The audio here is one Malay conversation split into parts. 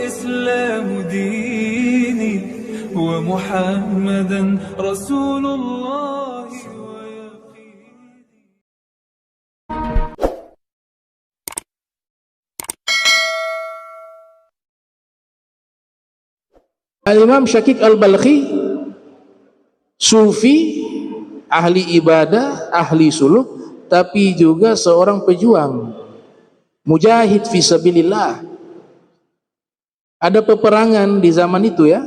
والإسلام ديني ومحمدا رسول الله ويقيني. Al-Imam Syakik Al-Balkhi, sufi, ahli ibadah, ahli suluk, tapi juga seorang pejuang, mujahid fi sabilillah. Ada peperangan di zaman itu ya,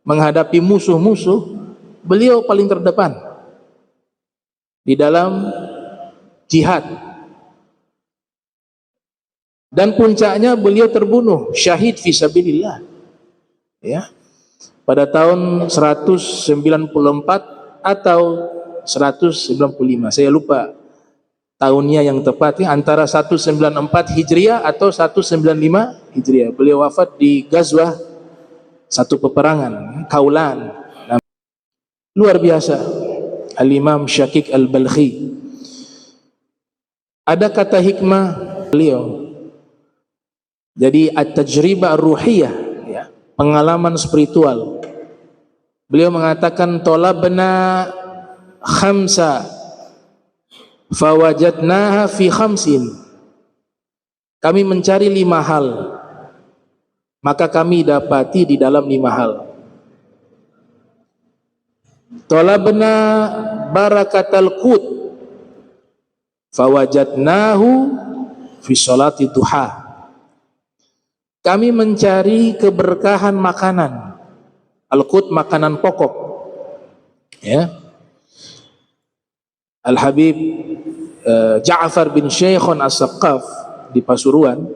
menghadapi musuh-musuh, beliau paling terdepan di dalam jihad. Dan puncaknya beliau terbunuh syahid fi sabilillah. Ya, pada tahun 194 atau 195, saya lupa tahunnya yang tepat ya, antara 194 Hijriah atau 195 Hijriah. Beliau wafat di Ghazwah, satu peperangan Kaulan. Luar biasa Al-Imam Syakik Al-Balkhi. Ada kata hikmah beliau, jadi at-tajribah ar-ruhiyah, pengalaman spiritual. Beliau mengatakan talabna khamsa fawajadnaha fi khamsin. Kami mencari 5 hal, maka kami dapati di dalam 5 hal. Talabna barakatal qut fawajadnahu fi sholati duha. Kami mencari keberkahan makanan. Al-qut makanan pokok. Ya. Al-Habib Ja'far bin Syekhon As-Saqqaf di Pasuruan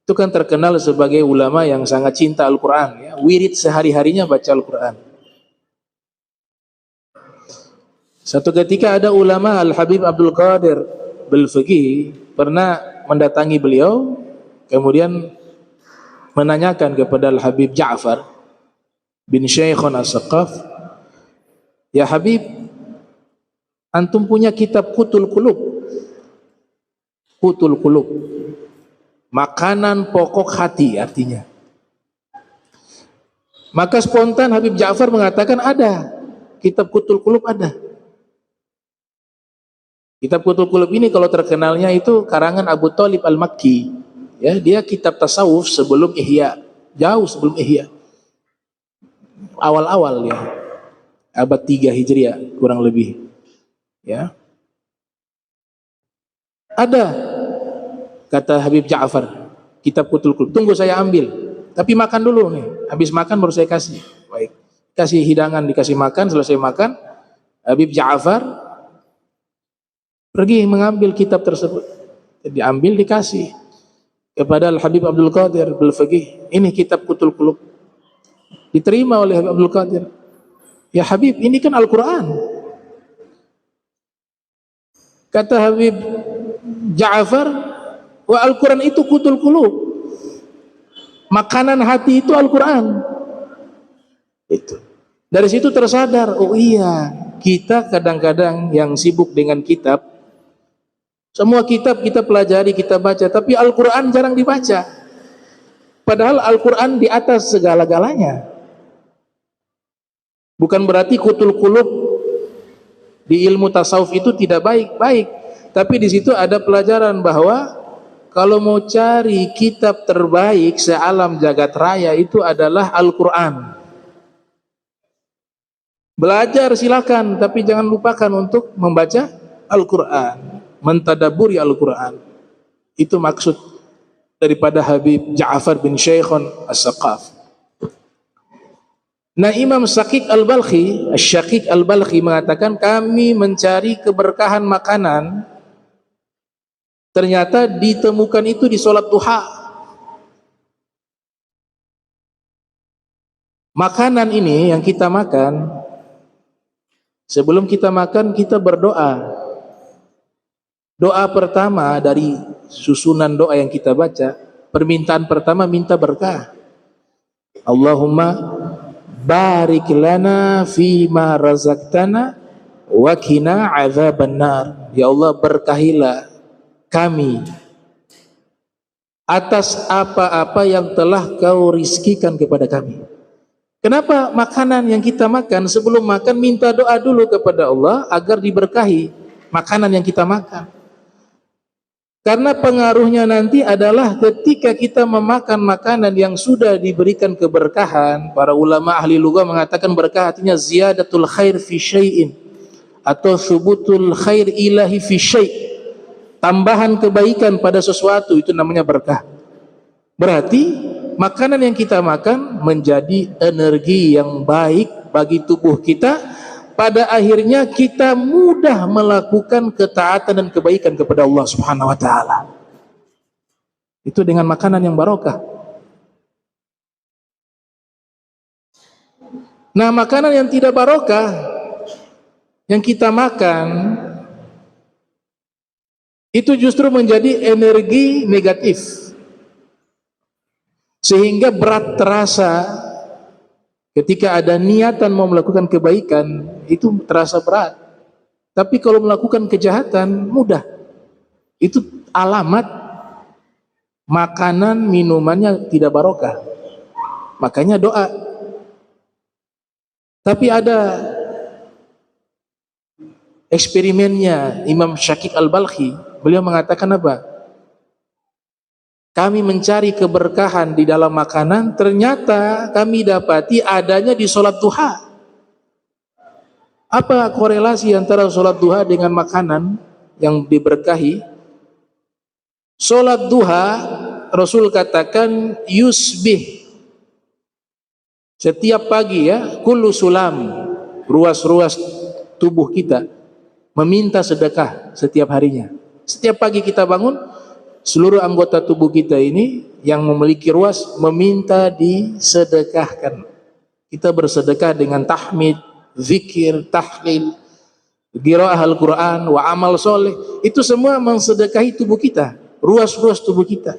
itu kan terkenal sebagai ulama yang sangat cinta Al-Quran ya. Wirid sehari-harinya baca Al-Quran. Satu ketika ada ulama Al-Habib Abdul Qadir Bil-Fiqih pernah mendatangi beliau, kemudian menanyakan kepada Al-Habib Ja'far bin Syekhon As-Saqqaf, ya Habib, antum punya kitab Qutul Qulub. Qutul Qulub, makanan pokok hati artinya. Maka spontan Habib Ja'far mengatakan ada, kitab Qutul Qulub ada. Kitab Qutul Qulub ini kalau terkenalnya itu karangan Abu Thalib Al-Makki. Ya, dia kitab tasawuf sebelum Ihya, jauh sebelum Ihya. Awal-awal ya. Abad 3 Hijriah kurang lebih. Ya. Ada kata Habib Ja'far, kitab Qutul Qulub. Tunggu saya ambil. Tapi makan dulu nih. Habis makan baru saya kasih. Baik. Kasih hidangan, dikasih makan, selesai makan, Habib Ja'far pergi mengambil kitab tersebut. Diambil, dikasih kepada Al-Habib Abdul Qadir Bil-Fiqih. Ini kitab Qutul Qulub. Diterima oleh Habib Abdul Qadir. Ya Habib, ini kan Al-Quran. Kata Habib Ja'far, wa Al-Quran itu Qutul Qulub. Makanan hati itu Al-Quran. Itu. Dari situ tersadar, oh iya, kita kadang-kadang yang sibuk dengan kitab, semua kitab kita pelajari, kita baca, tapi Al-Quran jarang dibaca. Padahal Al-Quran di atas segala-galanya. Bukan berarti Qutul Qulub di ilmu tasawuf itu tidak baik-baik, tapi di situ ada pelajaran bahwa kalau mau cari kitab terbaik sealam jagat raya itu adalah Al-Quran. Belajar silakan, tapi jangan lupakan untuk membaca Al-Quran, mentadaburi Al-Quran. Itu maksud daripada Habib Ja'far bin Syekhon As-Saqqaf. Nah, Imam Syakik Al-Balkhi, Syakik Al-Balkhi mengatakan kami mencari keberkahan makanan, ternyata ditemukan itu di sholat duha. Makanan ini yang kita makan, sebelum kita makan kita berdoa. Doa pertama dari susunan doa yang kita baca, permintaan pertama minta berkah. Allahumma barik lana fima razaqtana wa qina adzabannar. Ya Allah, berkahilah kami atas apa-apa yang telah kau rizkikan kepada kami. Kenapa makanan yang kita makan, sebelum makan minta doa dulu kepada Allah agar diberkahi makanan yang kita makan. Karena pengaruhnya nanti adalah ketika kita memakan makanan yang sudah diberikan keberkahan. Para ulama ahli lugah mengatakan berkah artinya ziyadatul khair fi syai'in, atau subutul khair ilahi fi syai', tambahan kebaikan pada sesuatu, itu namanya berkah. Berarti makanan yang kita makan menjadi energi yang baik bagi tubuh kita. Pada akhirnya kita mudah melakukan ketaatan dan kebaikan kepada Allah Subhanahu wa taala. Itu dengan makanan yang barokah. Nah, makanan yang tidak barokah yang kita makan itu justru menjadi energi negatif, sehingga berat terasa. Ketika ada niatan mau melakukan kebaikan, itu terasa berat. Tapi kalau melakukan kejahatan, mudah. Itu alamat makanan minumannya tidak barokah. Makanya doa. Tapi ada eksperimennya Imam Syakik Al-Balkhi. Beliau mengatakan apa? Kami mencari keberkahan di dalam makanan, ternyata kami dapati adanya di sholat duha. Apa korelasi antara sholat duha dengan makanan yang diberkahi? Sholat duha, Rasul katakan yusbih, setiap pagi ya, kullu sulam, ruas-ruas tubuh kita meminta sedekah setiap harinya. Setiap pagi kita bangun, seluruh anggota tubuh kita ini yang memiliki ruas meminta disedekahkan. Kita bersedekah dengan tahmid, zikir, tahlil, qiraah Al-Quran, wa amal soleh. Itu semua mensedekahi tubuh kita, ruas-ruas tubuh kita.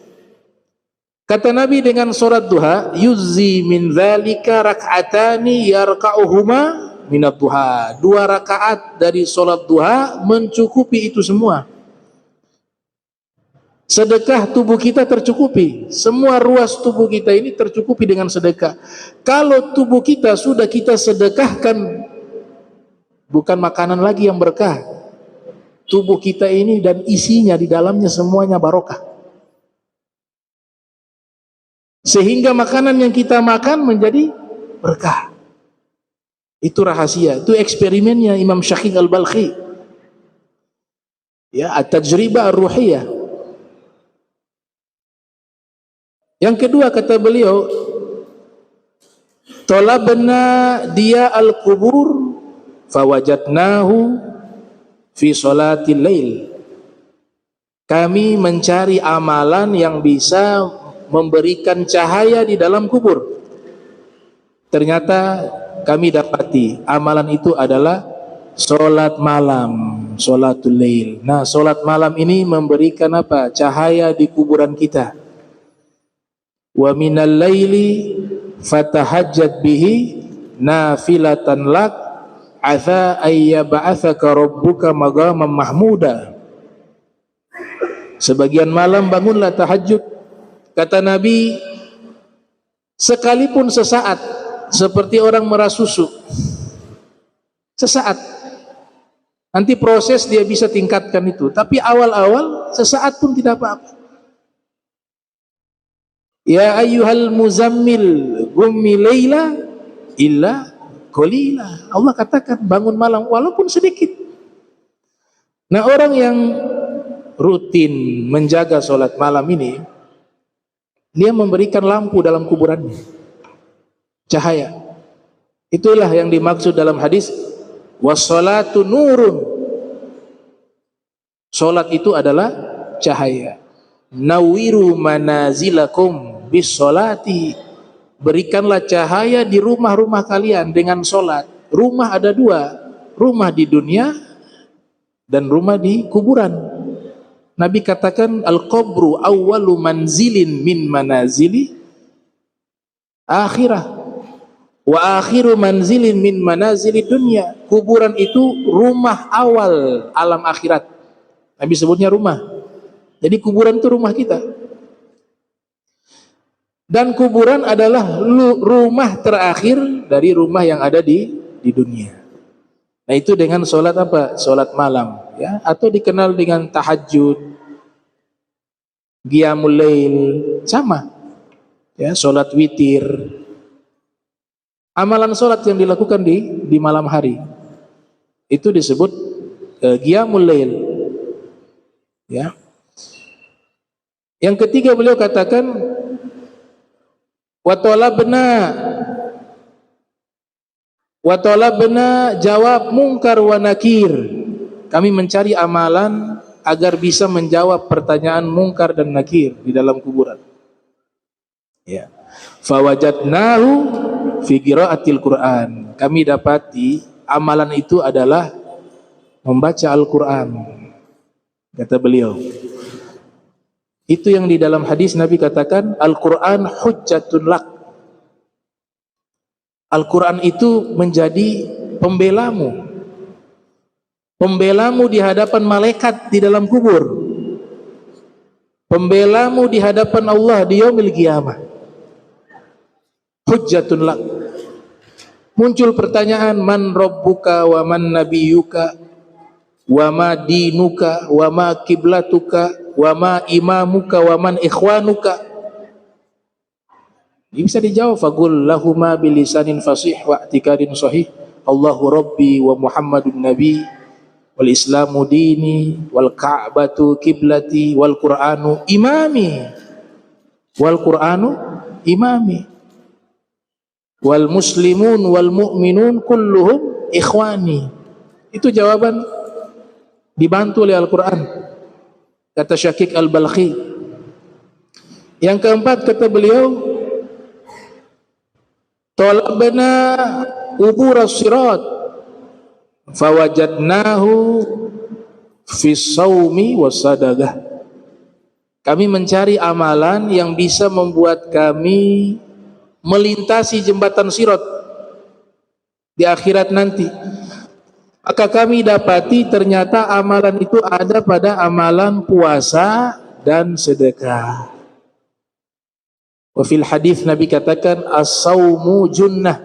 Kata Nabi dengan sholat duha, yuzzi min dzalika rak'atani yarka'uhuma minat duha. 2 rakaat dari sholat duha mencukupi itu semua. Sedekah tubuh kita tercukupi. Semua ruas tubuh kita ini tercukupi dengan sedekah. Kalau tubuh kita sudah kita sedekahkan, bukan makanan lagi yang berkah. Tubuh kita ini dan isinya di dalamnya semuanya barokah. Sehingga makanan yang kita makan menjadi berkah. Itu rahasia, itu eksperimennya Imam Syakik Al-Balkhi. Ya, at-tajribah ar-ruhiyah. Yang kedua kata beliau, talabna dia al-qubur fawajadnahu fi sholatil lail. Kami mencari amalan yang bisa memberikan cahaya di dalam kubur. Ternyata kami dapati amalan itu adalah sholat malam, sholatul lail. Nah, sholat malam ini memberikan apa? Cahaya di kuburan kita. Wa minal laili fatahajjat bihi nafilatan lak asa ayyab'atsaka rabbuka maqaman mahmuda. Sebagian malam bangunlah tahajud. Kata Nabi, sekalipun sesaat, seperti orang merah susu, sesaat. Nanti proses dia bisa tingkatkan itu, tapi awal-awal sesaat pun tidak apa-apa. Ya ayyuhal muzammil gummi layla illa qalila. Allah katakan bangun malam walaupun sedikit. Nah, orang yang rutin menjaga sholat malam ini, dia memberikan lampu dalam kuburannya, cahaya. Itulah yang dimaksud dalam hadis wassalatu nurun. Sholat itu adalah cahaya. Nawiru manazilakum bisolati. Berikanlah cahaya di rumah-rumah kalian dengan solat. Rumah ada 2, rumah di dunia dan rumah di kuburan. Nabi katakan al-qabru awwalu manzilin min manazili akhirah wa akhiru manzilin min manazili dunya. Kuburan itu rumah awal alam akhirat. Nabi sebutnya rumah. Jadi kuburan itu rumah kita. Dan kuburan adalah rumah terakhir dari rumah yang ada di dunia. Nah itu dengan sholat apa? Sholat malam, ya, atau dikenal dengan tahajud, qiyamul lail, sama, ya, sholat witir. Amalan sholat yang dilakukan di malam hari itu disebut qiyamul lail, ya. Yang ketiga beliau katakan wa talabna jawab mungkar wa nakir. Kami mencari amalan agar bisa menjawab pertanyaan mungkar dan nakir di dalam kuburan. Ya. Fawajadnahu fi qiraatil Qur'an. Kami dapati amalan itu adalah membaca Al-Qur'an. Kata beliau. Itu yang di dalam hadis Nabi katakan Al-Qur'an hujjatun lak. Al-Qur'an itu menjadi pembelamu. Pembelamu di hadapan malaikat di dalam kubur. Pembelamu di hadapan Allah di yaumil qiyamah. Hujjatun lak. Muncul pertanyaan, man rabbuka wa man nabiyuka wa ma dinuka wa ma kiblatuka wa ma imamuka wa man ikhwanuka. Ini bisa dijawab, faqul lahuma bilisanin fasih wa i'tiqadin sahih, Allahu rabbi wa Muhammadun nabi wal islamu dini wal ka'batu kiblati wal qur'anu imami wal qur'anu imami wal muslimun wal mu'minun kulluhum ikhwani. Itu jawaban dibantu oleh Al-Quran, kata Syakik Al-Balkhi. Yang keempat kata beliau, talabna ubur as-sirat fawajadnahu fi shaumi was-sadaqah. Kami mencari amalan yang bisa membuat kami melintasi jembatan sirat di akhirat nanti. Maka kami dapati ternyata amalan itu ada pada amalan puasa dan sedekah. Wa fil hadis Nabi katakan as-saumu junnah.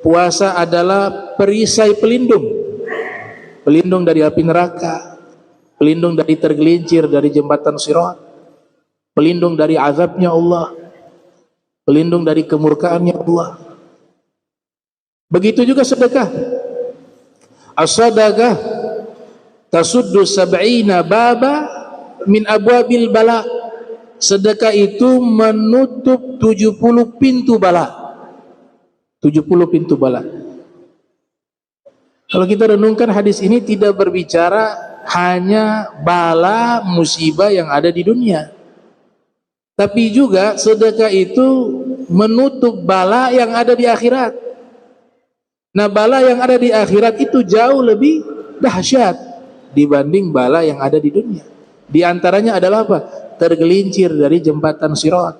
Puasa adalah perisai pelindung. Pelindung dari api neraka, pelindung dari tergelincir dari jembatan sirat, pelindung dari azabnya Allah, pelindung dari kemurkaannya Allah. Begitu juga sedekah. As-sadaqah tasuddu sab'ina baba min abwabil bala. Sedekah itu menutup 70 pintu bala. 70 pintu bala. Kalau kita renungkan hadis ini tidak berbicara hanya bala musibah yang ada di dunia, tapi juga sedekah itu menutup bala yang ada di akhirat. Nah, bala yang ada di akhirat itu jauh lebih dahsyat dibanding bala yang ada di dunia. Di antaranya adalah apa? Tergelincir dari jembatan sirat.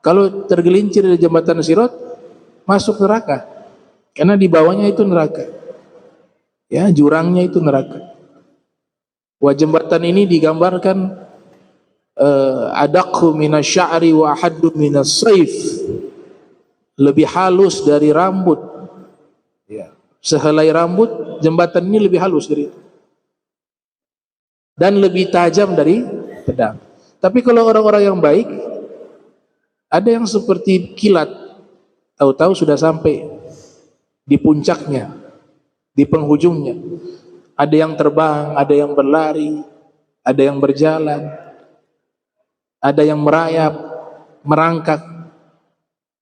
Kalau tergelincir dari jembatan sirat, masuk neraka. Karena di bawahnya itu neraka. Ya, jurangnya itu neraka. Wah, jembatan ini digambarkan adaqhu minasy'ari wa ahaddu minasayf. Lebih halus dari rambut. Ya, sehelai rambut, jembatan ini lebih halus dari itu. Dan lebih tajam dari pedang. Tapi kalau orang-orang yang baik, ada yang seperti kilat, tahu-tahu sudah sampai di puncaknya, di penghujungnya. Ada yang terbang, ada yang berlari, ada yang berjalan, ada yang merayap, merangkak,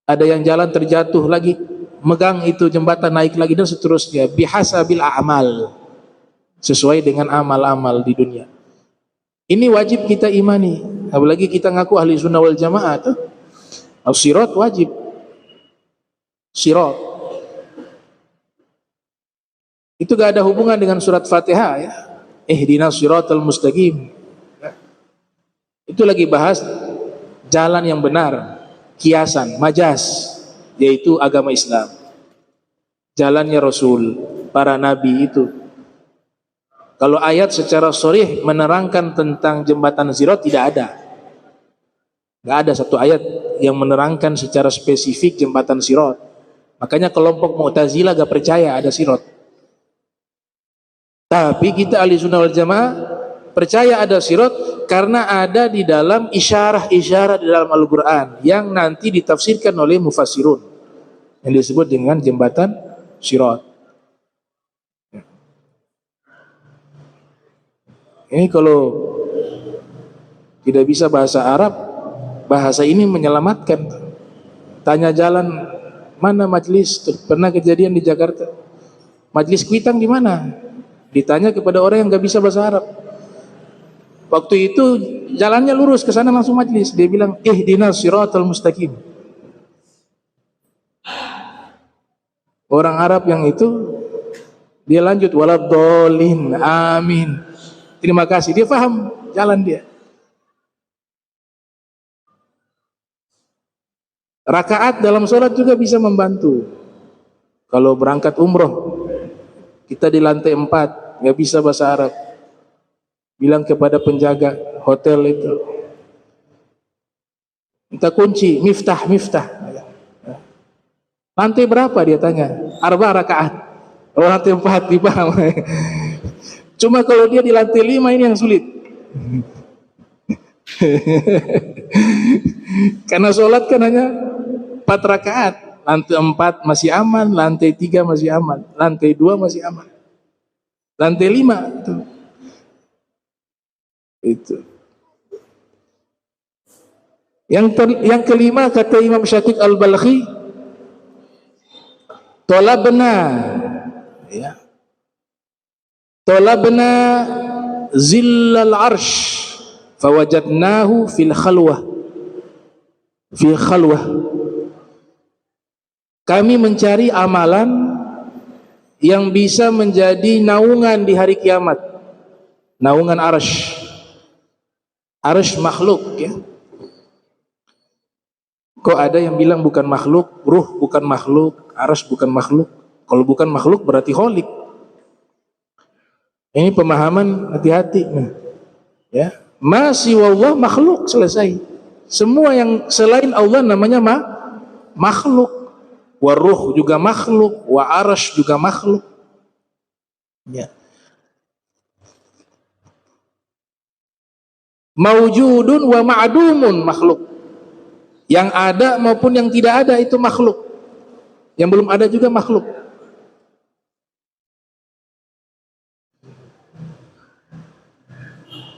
ada yang jalan terjatuh lagi, megang itu jembatan naik lagi, dan seterusnya. Bihasabil a'mal, sesuai dengan amal-amal di dunia. Ini wajib kita imani. Apalagi kita ngaku ahli sunnah wal jamaah tuh. As-sirat wajib. Sirat itu gak ada hubungan dengan surat Fatihah, ya. Ihdinas siratal mustaqim. Itu lagi bahas jalan yang benar, kiasan, majas, yaitu agama Islam. Jalannya Rasul, para nabi itu. Kalau ayat secara sharih menerangkan tentang jembatan sirat tidak ada. Nggak ada satu ayat yang menerangkan secara spesifik jembatan Sirat. Makanya kelompok Mu'tazilah gak percaya ada Sirat. Tapi kita ahli sunnah wal jamaah percaya ada Sirat karena ada di dalam isyarah-isyarah di dalam Al-Quran yang nanti ditafsirkan oleh mufassirun yang disebut dengan jembatan Sirat. Ini kalau tidak bisa bahasa Arab, bahasa ini menyelamatkan. Tanya jalan mana majelis, pernah kejadian di Jakarta, majelis kuitang di mana? Ditanya kepada orang yang nggak bisa bahasa Arab. Waktu itu jalannya lurus ke sana langsung majelis. Dia bilang ihdinas siratal mustaqim. Orang Arab yang itu dia lanjut waladhdallin amin. Terima kasih, dia paham jalan dia. Rakaat dalam sholat juga bisa membantu. Kalau berangkat umroh, kita di lantai 4, nggak bisa bahasa Arab, bilang kepada penjaga hotel itu, minta kunci, miftah. Lantai berapa dia tanya? 4 rakaat. Oh, lantai 4, dipaham. Cuma kalau dia di lantai 5 ini yang sulit. Karena sholat kan hanya 4 rakaat. Lantai 4 masih aman, lantai 3 masih aman, lantai 2 masih aman, lantai 5 itu. Yang kelima kata Imam Syatiq Al-Balkhi, tolabna zillal arsh fawajadnahu fi khalwah. Kami mencari amalan yang bisa menjadi naungan di hari kiamat. Naungan arsh. Arsh makhluk ya. Kok ada yang bilang bukan makhluk, ruh bukan makhluk, arsh bukan makhluk. Kalau bukan makhluk berarti kholik. Ini pemahaman hati-hati. Ya, ma siwallah makhluk, selesai. Semua yang selain Allah namanya makhluk. Wa ruh juga makhluk, wa arsh juga makhluk. Ya. Maujudun wa ma'dumun makhluk. Yang ada maupun yang tidak ada itu makhluk. Yang belum ada juga makhluk.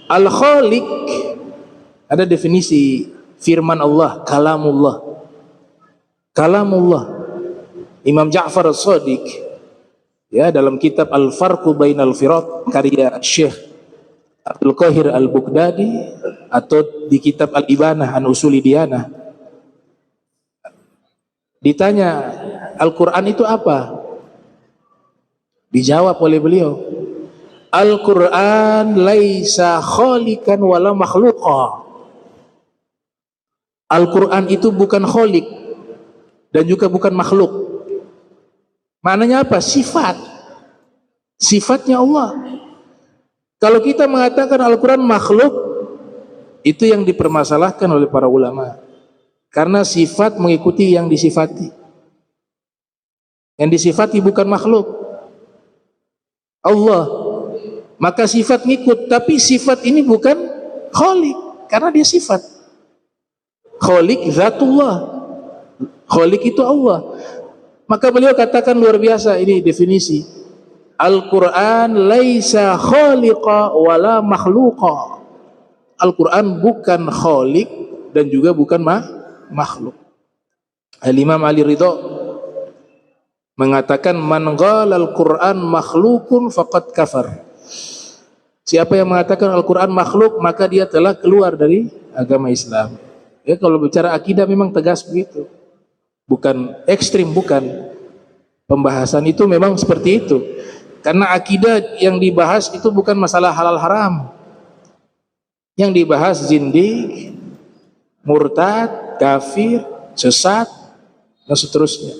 Al-Khaliq, ada definisi firman Allah, kalamullah. Imam Ja'far As-Shadiq ya dalam kitab Al-Farqu Bainal Firat karya Syekh Abdul Qahir Al-Baghdadi atau di kitab Al-Ibanah an Usuli Diyanah, ditanya Al-Quran itu apa? Dijawab oleh beliau, Al-Quran laisa khalikan wala makhluqa. Al-Quran itu bukan khalik dan juga bukan makhluk. Maknanya apa? Sifatnya Allah. Kalau kita mengatakan Al-Quran makhluk, itu yang dipermasalahkan oleh para ulama. Karena sifat mengikuti yang disifati. Yang disifati bukan makhluk, Allah. Maka sifat ngikut, tapi sifat ini bukan khalik, karena dia sifat. Khalik zatullah. Khalik itu Allah. Maka beliau katakan luar biasa ini definisi. Al-Quran laisa khaliqa wala makhluqa. Al-Quran bukan khalik dan juga bukan makhluk. Al-Imam Ali Ridho mengatakan man qala al-Quran makhlukun faqad kafar. Siapa yang mengatakan Al-Quran makhluk, maka dia telah keluar dari agama Islam. Ya, kalau bicara akidah memang tegas begitu. Bukan ekstrim, bukan. Pembahasan itu memang seperti itu. Karena akidah yang dibahas itu bukan masalah halal haram. Yang dibahas zindik, murtad, kafir, sesat, dan seterusnya.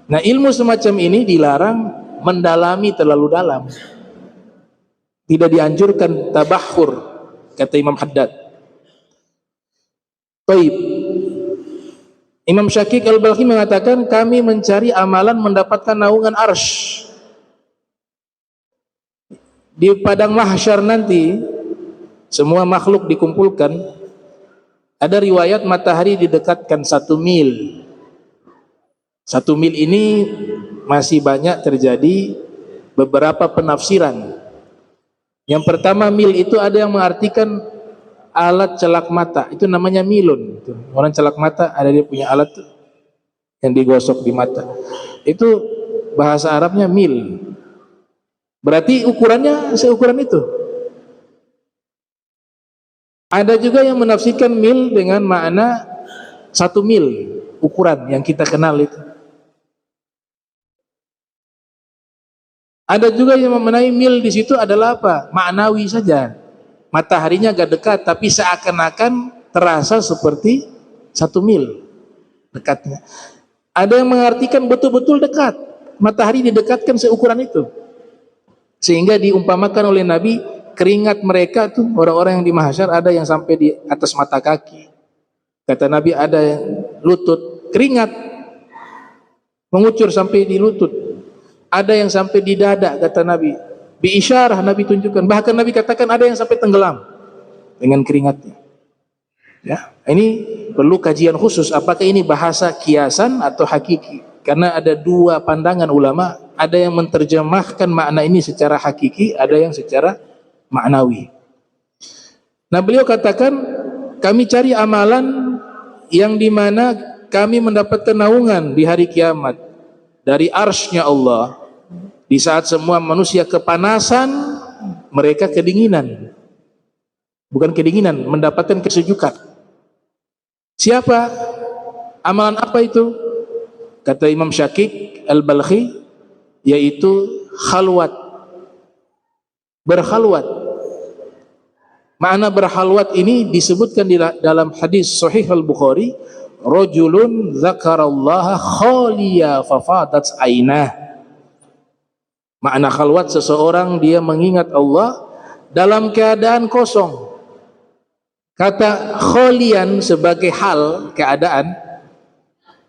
Nah, ilmu semacam ini dilarang mendalami terlalu dalam. Tidak dianjurkan tabahur, kata Imam Haddad. Taib. Imam Syakik Al-Balkhi mengatakan, kami mencari amalan mendapatkan naungan arsy. Di padang mahsyar nanti semua makhluk dikumpulkan. Ada riwayat matahari didekatkan 1 mil. 1 mil ini masih banyak terjadi beberapa penafsiran. Yang pertama, mil itu ada yang mengartikan alat celak mata, itu namanya milun. Orang celak mata ada dia punya alat tuh, yang digosok di mata. Itu bahasa Arabnya mil. Berarti ukurannya seukuran itu. Ada juga yang menafsirkan mil dengan makna 1 mil, ukuran yang kita kenal itu. Ada juga yang memenai mil di situ adalah apa? Maknawi saja. Mataharinya agak dekat, tapi seakan-akan terasa seperti 1 mil dekatnya. Ada yang mengartikan betul-betul dekat. Matahari didekatkan seukuran itu. Sehingga diumpamakan oleh Nabi, keringat mereka tuh orang-orang yang di mahsyar ada yang sampai di atas mata kaki. Kata Nabi ada yang lutut, keringat mengucur sampai di lutut. Ada yang sampai di dada, kata Nabi. Biisyarah Nabi tunjukkan. Bahkan Nabi katakan ada yang sampai tenggelam dengan keringatnya. Ya, ini perlu kajian khusus. Apakah ini bahasa kiasan atau hakiki? Karena ada 2 pandangan ulama. Ada yang menerjemahkan makna ini secara hakiki, ada yang secara maknawi. Nah, beliau katakan, kami cari amalan yang dimana kami mendapatkan naungan di hari kiamat dari arsy-Nya Allah. Di saat semua manusia kepanasan, mereka kedinginan. Bukan kedinginan, mendapatkan kesejukan. Siapa? Amalan apa itu? Kata Imam Syakik Al-Balkhi, yaitu khalwat. Berkhalwat. Makna berkhalwat ini disebutkan di dalam hadis Sahih Al-Bukhari, rajulun dzakarallaha khaliya fafadat ainah. Makna khalwat, seseorang dia mengingat Allah dalam keadaan kosong. Kata khalian sebagai hal, keadaan,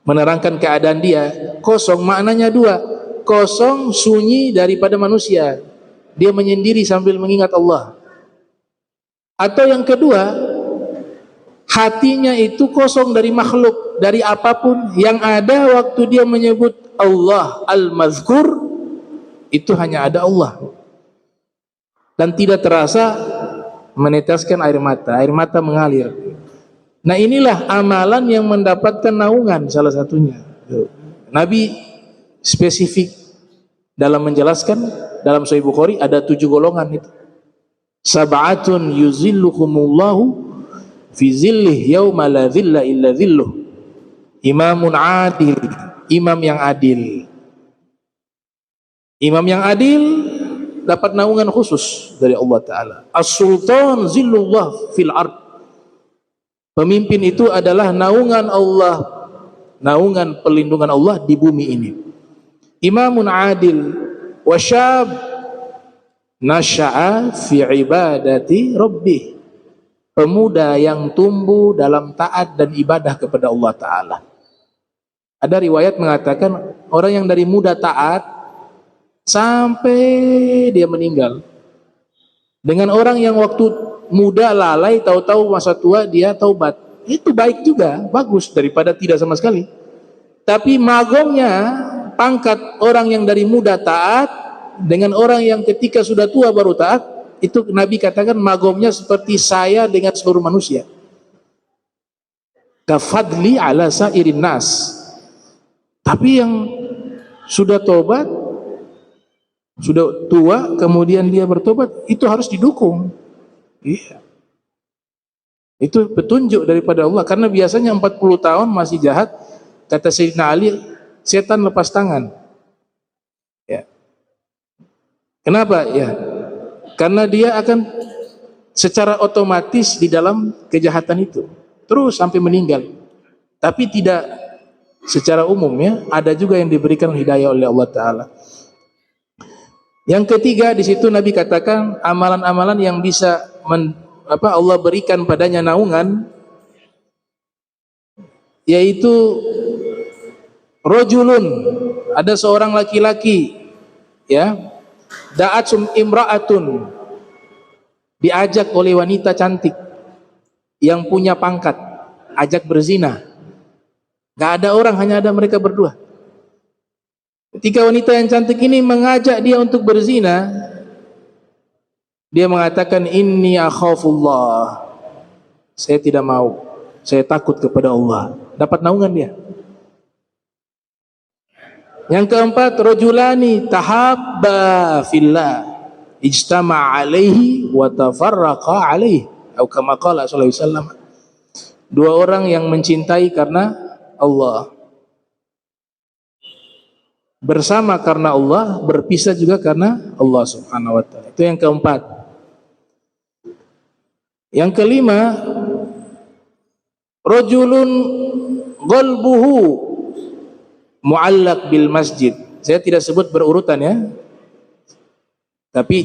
menerangkan keadaan dia kosong, maknanya 2. Kosong, sunyi daripada manusia, dia menyendiri sambil mengingat Allah. Atau yang kedua, hatinya itu kosong dari makhluk, dari apapun. Yang ada waktu dia menyebut Allah al-mazkur, itu hanya ada Allah. Dan tidak terasa meneteskan air mata mengalir. Nah, inilah amalan yang mendapatkan naungan salah satunya. Nabi spesifik dalam menjelaskan, dalam Sahih Bukhari ada 7 golongan itu. Sab'atun yuzilluhumullahu fi zillih yauma la zilla illa zilluh. Imamun adil, imam yang adil. Imam yang adil dapat naungan khusus dari Allah Ta'ala. As-sultan zillullah fil ard. Pemimpin itu adalah naungan Allah, naungan perlindungan Allah di bumi ini. Imamun adil wa syab nasya'a fi ibadati rabbih. Pemuda yang tumbuh dalam taat dan ibadah kepada Allah Ta'ala. Ada riwayat mengatakan orang yang dari muda taat sampai dia meninggal, dengan orang yang waktu muda lalai, tahu-tahu masa tua dia taubat, itu baik juga, bagus daripada tidak sama sekali. Tapi magomnya pangkat orang yang dari muda taat dengan orang yang ketika sudah tua baru taat, itu Nabi katakan magomnya seperti saya dengan seluruh manusia. Kafadli ala sairin nas. Tapi yang sudah tobat, sudah tua, kemudian dia bertobat, itu harus didukung. Iya. Itu petunjuk daripada Allah. Karena biasanya 40 tahun masih jahat, kata Sayyidina Ali, setan lepas tangan. Ya. Kenapa? Ya. Karena dia akan secara otomatis di dalam kejahatan itu, terus sampai meninggal. Tapi tidak secara umum, ya. Ada juga yang diberikan hidayah oleh Allah Ta'ala. Yang ketiga, di situ Nabi katakan amalan-amalan yang bisa Allah berikan padanya naungan yaitu rajulun, ada seorang laki-laki, ya, da'at imra'atun, diajak oleh wanita cantik yang punya pangkat, ajak berzina. Gak ada orang, hanya ada mereka berdua. Ketika wanita yang cantik ini mengajak dia untuk berzina, dia mengatakan, inni akhafullah, saya tidak mau, saya takut kepada Allah. Dapat naungan dia. Yang keempat, rajulani tahabba fillah ijtama'a alaihi wa tafarraqa alaihi, atau kama qala sallallahu alaihi wasallam. Dua orang yang mencintai karena Allah, bersama karena Allah, berpisah juga karena Allah Subhanahu wa taala. Itu yang keempat. Yang kelima, rajulun qalbuhu mu'allaq bil masjid. Saya tidak sebut berurutan ya, tapi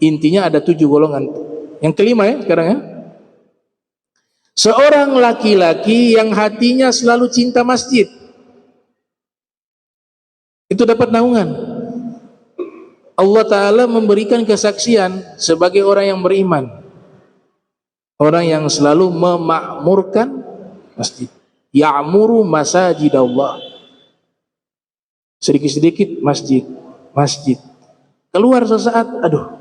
intinya ada 7 golongan. Yang kelima ya sekarang ya, seorang laki-laki yang hatinya selalu cinta masjid. Itu dapat naungan. Allah Ta'ala memberikan kesaksian sebagai orang yang beriman, orang yang selalu memakmurkan masjid. Ya'muru masajid Allah. Sedikit-sedikit masjid, masjid. Keluar sesaat, aduh,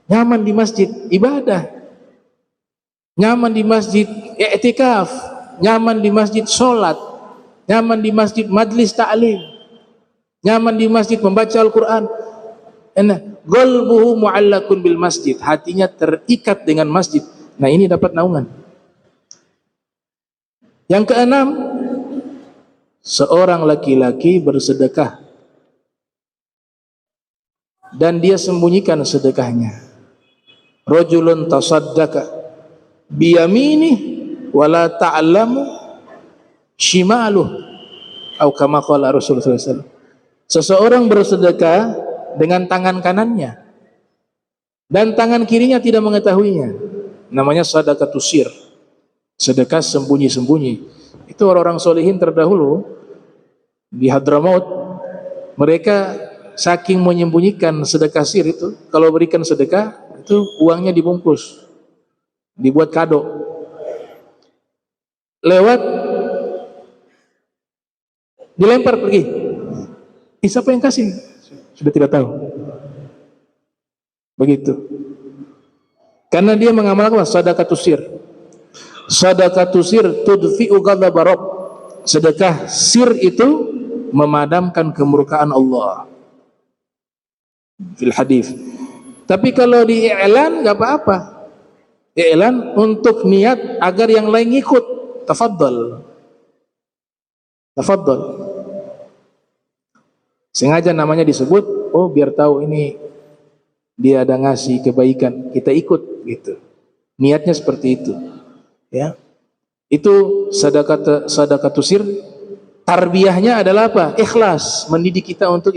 nyaman di masjid, ibadah. Nyaman di masjid, i'tikaf. Nyaman di masjid, sholat. Nyaman di masjid, majlis ta'lim. Nyaman di masjid, membaca Al-Quran. Qalbuhu mu'allakun bil masjid. Hatinya terikat dengan masjid. Nah, ini dapat naungan. Yang keenam, seorang laki-laki bersedekah dan dia sembunyikan sedekahnya. Rajulun tasaddaqa biyaminih wala ta'lamu shimaluh, atau kama qala Rasulullah sallallahu alaihi wasallam. Seseorang bersedekah dengan tangan kanannya dan tangan kirinya tidak mengetahuinya. Namanya sadaqatus sir, sedekah sembunyi-sembunyi. Itu orang-orang solehin terdahulu di Hadramaut, mereka saking menyembunyikan sedekah sir itu, kalau berikan sedekah itu uangnya dibungkus, dibuat kado, lewat dilempar pergi. Siapa yang kasih? Sudah tidak tahu. Begitu. Karena dia mengamalkan sadaqatus sir. Sadaqatus sir tudfi'u ghadab Rabb. Sedekah sir itu memadamkan kemurkaan Allah. Fil hadis. Tapi kalau di i'lan enggak apa-apa. I'lan untuk niat agar yang lain ikut. Tafadhal. Tafadhal. Sengaja namanya disebut, oh biar tahu ini dia ada ngasih kebaikan, kita ikut gitu. Niatnya seperti itu. Ya. Itu sadaqatus sir. Tarbiyahnya adalah apa? Ikhlas, mendidik kita untuk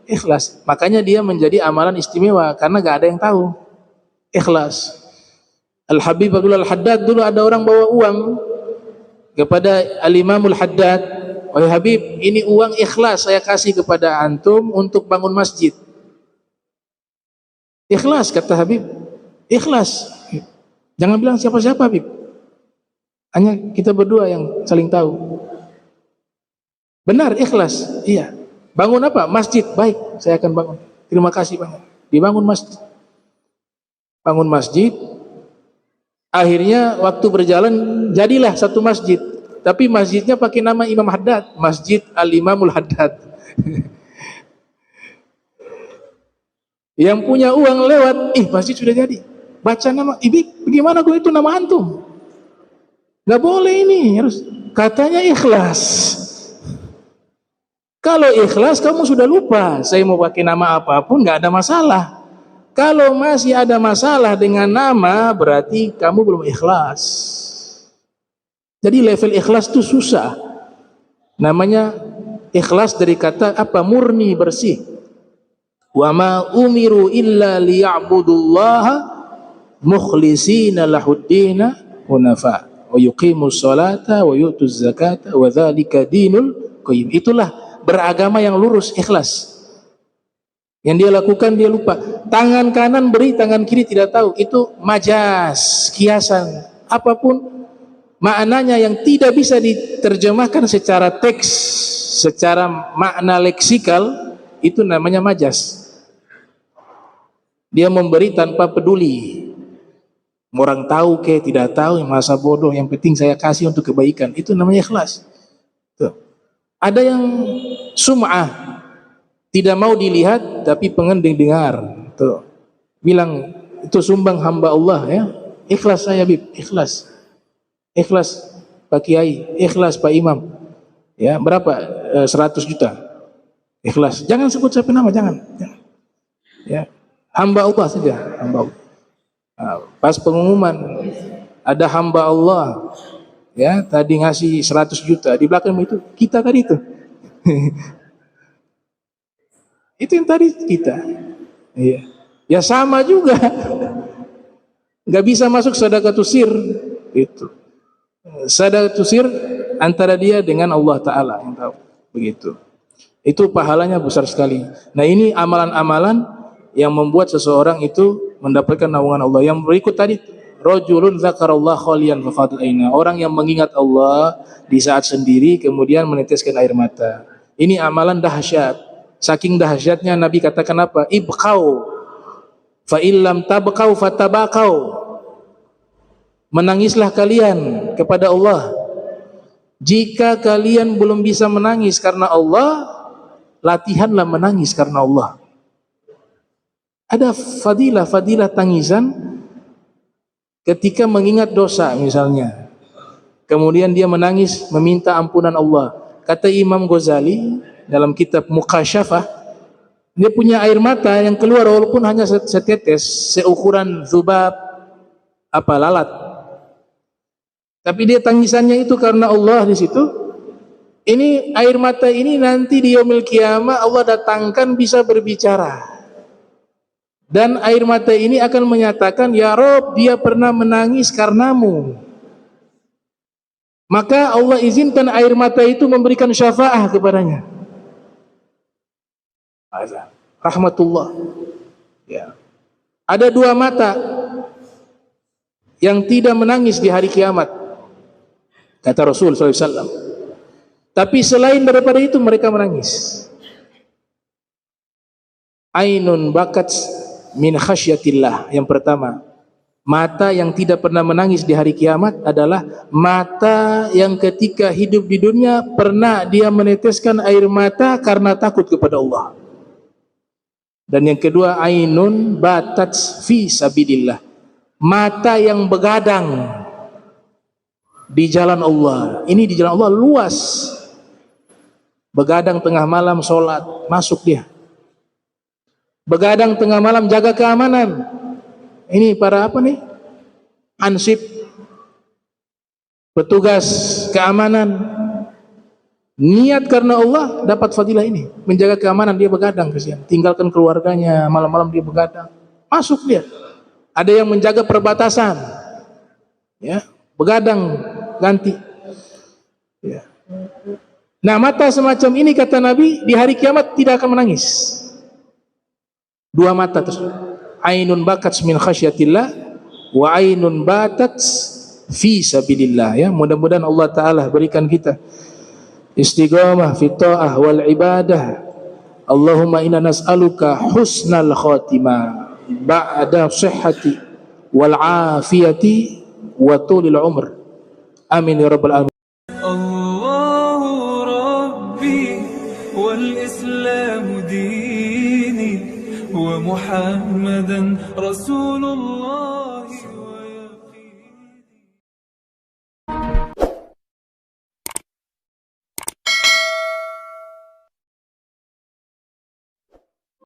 ikhlas. Makanya dia menjadi amalan istimewa karena gak ada yang tahu. Ikhlas. Al-Habib Abdullah Al-Haddad, dulu ada orang bawa uang kepada Al-Imamul Haddad. Wahai Habib, ini uang ikhlas saya kasih kepada antum untuk bangun masjid. Ikhlas, kata Habib. Ikhlas. Jangan bilang siapa-siapa, Habib. Hanya kita berdua yang saling tahu. Benar, ikhlas. Iya. Bangun apa? Masjid. Baik, saya akan bangun. Terima kasih banyak. Dibangun masjid. Bangun masjid. Akhirnya waktu berjalan jadilah satu masjid. Tapi masjidnya pakai nama Imam Haddad, Masjid Al-Imamul Haddad. Yang punya uang lewat, masjid sudah jadi. Baca nama, Ibi, bagaimana gue itu nama antum? Gak boleh ini, harus katanya ikhlas. Kalau ikhlas kamu sudah lupa, saya mau pakai nama apapun gak ada masalah. Kalau masih ada masalah dengan nama, berarti kamu belum ikhlas. Jadi level ikhlas itu susah. Namanya ikhlas dari kata apa? Murni, bersih. Wa ma umiru illa liya'budullaha mukhlishina lahuddina hunafa. wa yuqimus salata wa yutuz zakata wa dzalika dinul qayyim. Itulah beragama yang lurus, ikhlas. Yang dia lakukan dia lupa. Tangan kanan beri, tangan kiri tidak tahu. Itu majas, kiasan. Apapun maknanya yang tidak bisa diterjemahkan secara teks, secara makna leksikal, itu namanya majas. Dia memberi tanpa peduli. Orang tahu ke tidak tahu, yang masa bodoh, yang penting saya kasih untuk kebaikan. Itu namanya ikhlas. Tuh. Ada yang sum'ah, tidak mau dilihat tapi pengen dengar. Tuh. Bilang itu sumbang hamba Allah ya. Ikhlas saya Bib, ikhlas. Ikhlas Pak Kiai, ikhlas Pak Imam. Ya, berapa? 100 juta. Ikhlas. Jangan sebut siapa nama, jangan. Ya. Hamba Allah saja, hamba Allah. Pas pengumuman ada hamba Allah ya tadi ngasih 100 juta, di belakang itu kita tadi itu. Itu yang tadi kita. Iya. Ya sama juga. Nggak bisa masuk sedekahus sir itu. Sedekahus sir antara dia dengan Allah Ta'ala yang tahu. Begitu. Itu pahalanya besar sekali. Nah ini amalan-amalan yang membuat seseorang itu mendapatkan naungan Allah. Yang berikut tadi, rajulun dzakarallah khaliyan faqad aina. Orang yang mengingat Allah di saat sendiri kemudian meneteskan air mata. Ini amalan dahsyat. Saking dahsyatnya Nabi katakan apa? Ibqau fa illam tabqau fatabaqau. Menangislah kalian kepada Allah. Jika kalian belum bisa menangis karena Allah, latihanlah menangis karena Allah. Ada fadilah tangisan ketika mengingat dosa misalnya. Kemudian dia menangis meminta ampunan Allah. Kata Imam Ghazali dalam kitab Muqasyafah, dia punya air mata yang keluar walaupun hanya setetes, seukuran zubab lalat. Tapi dia tangisannya itu karena Allah di situ. Ini air mata ini nanti di yaumil qiyamah Allah datangkan bisa berbicara. Dan air mata ini akan menyatakan, ya Rob, dia pernah menangis karenamu. Maka Allah izinkan air mata itu memberikan syafaah kepadanya. Rahmatullah. Ya. Ada dua mata yang tidak menangis di hari kiamat, kata Rasul SAW. Tapi selain daripada itu mereka menangis. Ainun bakat min khasyatillah. Yang pertama, mata yang tidak pernah menangis di hari kiamat adalah mata yang ketika hidup di dunia pernah dia meneteskan air mata karena takut kepada Allah. Dan yang kedua, ainun batat fi sabilillah. Mata yang begadang di jalan Allah. Ini di jalan Allah luas. Begadang tengah malam sholat, masuk dia. Begadang tengah malam jaga keamanan. Ini para apa nih? Ansip, petugas keamanan. Niat karena Allah dapat fadilah ini. Menjaga keamanan, dia begadang kesian. Tinggalkan keluarganya, malam-malam dia begadang. Masuk dia. Ada yang menjaga perbatasan. Ya, begadang ganti. Ya. Nah, mata semacam ini kata Nabi di hari kiamat tidak akan menangis. Dua mata tersebut. Ainun bakat min khasyatillah wa ainun batat fi sabilillah. Ya, mudah-mudahan Allah Ta'ala berikan kita istiqamah fi ta'ah wal ibadah. Allahumma inna nas'aluka husnal khatimah ba'da sihhati wal afiyati wa tulil umr. Amin ya rabbal alamin. Allahu Rabbi wal Islamu dini wa Muhammadan Rasulullah.